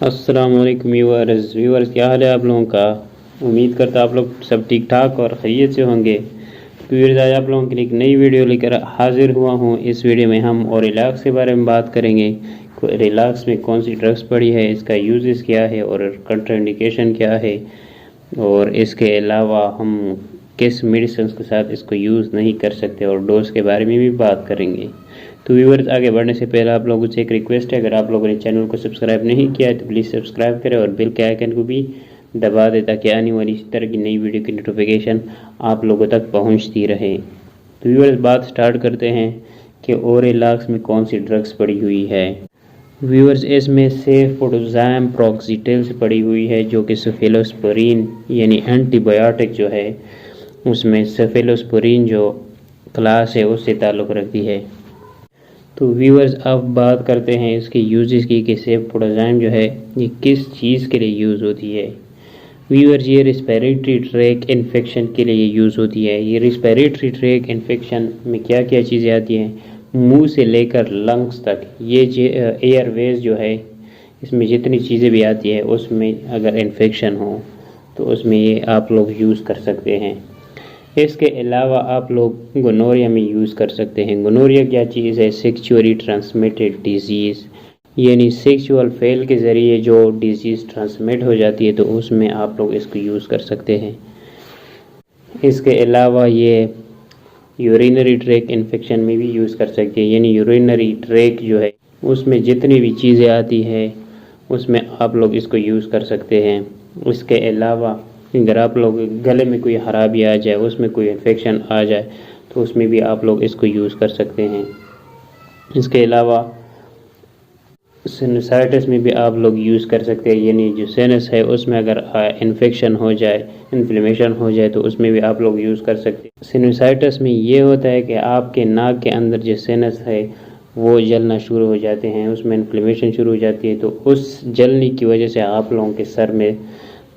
अस्सलाम वालेकुम व्यूअर्स, क्या हाल है आप लोगों का। उम्मीद करता आप लोग सब ठीक ठाक और खैरियत से होंगे। तो व्यूअर्स, आज आप लोगों के लिए एक नई वीडियो लेकर हाजिर हुआ हूँ। इस वीडियो में हम और रिलैक्स के बारे में बात करेंगे। रिलैक्स में कौन सी ड्रग्स पड़ी है, इसका यूजेस क्या है और कंट्राइंडिकेशन क्या है, और इसके अलावा हम किस मेडिसिन के साथ इसको यूज़ नहीं कर सकते और डोज के बारे में भी बात करेंगे। तो व्यूअर्स, आगे बढ़ने से पहले आप लोगों से एक रिक्वेस्ट है, अगर आप लोगों ने चैनल को सब्सक्राइब नहीं किया है तो प्लीज़ सब्सक्राइब करें और बेल के आइकन को भी दबा दें ताकि आने वाली इस तरह की नई वीडियो की नोटिफिकेशन आप लोगों तक पहुंचती रहे। तो व्यूअर्स, बात स्टार्ट करते हैं कि ओरेलाक्स में कौन सी ड्रग्स पड़ी हुई है। व्यूअर्स, इसमें सेफोडाज़ाइम प्रॉक्सिटेल्स पड़ी हुई है, जो कि सेफेलोस्पोरिन यानी एंटीबायोटिक जो है उसमें सेफेलोस्पोरिन जो क्लास है उससे ताल्लुक़ रखती है। तो व्यूअर्स, अब बात करते हैं इसके यूजेस की कि सेफोडाज़ाइम जो है ये किस चीज़ के लिए यूज़ होती है। व्यूअर्स, ये रिस्पिरेटरी ट्रैक इन्फेक्शन के लिए यूज़ होती है। ये रिस्पिरेटरी ट्रैक इन्फेक्शन में क्या क्या चीज़ें आती हैं, मुंह से लेकर लंग्स तक, ये एयरवेज जो है इसमें जितनी चीज़ें भी आती है उसमें अगर इन्फेक्शन हो तो उसमें ये आप लोग यूज़ कर सकते हैं। इसके अलावा आप लोग गोनोरिया में यूज़ कर सकते हैं। गोनोरिया क्या चीज़ है, सेक्सुअली ट्रांसमिटेड डिजीज़, यानी सेक्सुअल फेल के ज़रिए जो डिजीज़ ट्रांसमिट हो जाती है तो उसमें आप लोग इसको यूज़ कर सकते हैं। इसके अलावा ये यूरिनरी ट्रैक इन्फेक्शन में भी यूज़ कर सकते हैं, यानी यूरिनरी ट्रैक जो है उसमें जितनी भी चीज़ें आती है उसमें आप लोग इसको यूज़ कर सकते हैं। इसके अलावा अगर आप लोग गले में कोई खराबी आ जाए, उसमें कोई इन्फेक्शन आ जाए तो उसमें भी आप लोग इसको यूज़ कर सकते हैं। इसके अलावा सिनुसाइटिस में भी आप लोग यूज़ कर सकते हैं, यानी जो साइनस है उसमें अगर इन्फेक्शन हो जाए, इन्फ्लेमेशन हो जाए तो उसमें भी आप लोग यूज़ कर सकते हैं। सिनुसाइटिस में ये होता है कि आपके नाक के अंदर जो साइनस है वो जलना शुरू हो जाते हैं, उसमें इन्फ्लेमेशन शुरू हो जाती है, तो उस जलने की वजह से आप लोगों के सर में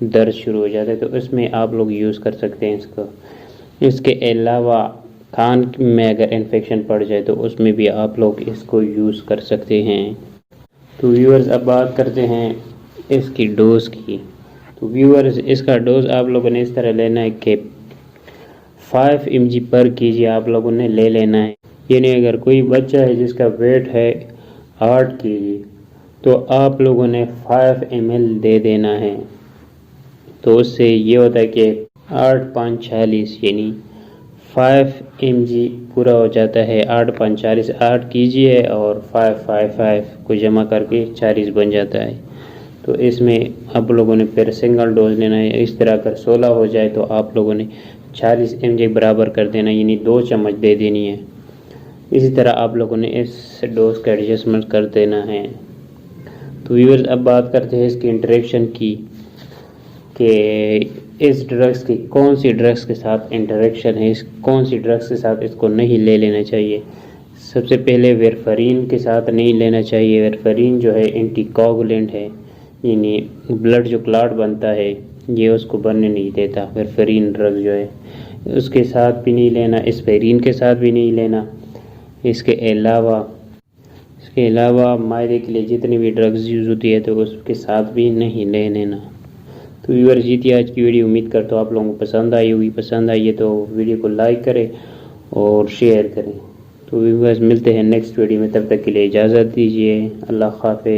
दर्द शुरू हो जाता है, तो इसमें आप लोग यूज़ कर सकते हैं इसको। इसके अलावा कान में अगर इन्फेक्शन पड़ जाए तो उसमें भी आप लोग इसको यूज़ कर सकते हैं। तो व्यूअर्स, अब बात करते हैं इसकी डोज़ की। तो व्यूअर्स, इसका डोज़ आप लोगों ने इस तरह लेना है कि 5 mg पर kg आप लोगों ने ले लेना है। यानी अगर कोई बच्चा है जिसका वेट है 8 kg तो आप लोगों ने 5 ml दे देना है। तो उससे ये होता है कि 8 5 46 यानी 5 mg पूरा हो जाता है। 8 5 40, 8 kg है और 5 5 5 को जमा करके 40 बन जाता है। तो इसमें आप लोगों ने फिर सिंगल डोज लेना है। इस तरह अगर 16 हो जाए तो आप लोगों ने 40 mg बराबर कर देना, यानी 2 चम्मच दे देनी है। इसी तरह आप लोगों ने इस डोज का एडजस्टमेंट कर देना है। तो व्यूअर्स, अब बात करते हैं इसकी इंटरेक्शन की कि इस ड्रग्स की कौन सी ड्रग्स के साथ इंटरेक्शन है, इस कौन सी ड्रग्स के साथ इसको नहीं ले लेना चाहिए। सबसे पहले वेरफरीन के साथ नहीं लेना चाहिए। वेरफरीन जो है एंटीकोगुलेंट है, यानी ब्लड जो क्लॉट बनता है ये उसको बनने नहीं देता। वेरफरीन ड्रग जो है उसके साथ भी नहीं लेना, एस्पिरिन के साथ भी नहीं लेना। इसके अलावा मायदे के लिए जितनी भी ड्रग्स यूज़ होती है तो उसके साथ भी नहीं ले लेना। तो व्यूअर्स, जी थी आज की वीडियो। उम्मीद करता हूँ आप लोगों को पसंद आई होगी। पसंद आई है तो वीडियो को लाइक करें और शेयर करें। तो व्यूअर्स, मिलते हैं नेक्स्ट वीडियो में, तब तक के लिए इजाज़त दीजिए। अल्लाह हाफ़िज़।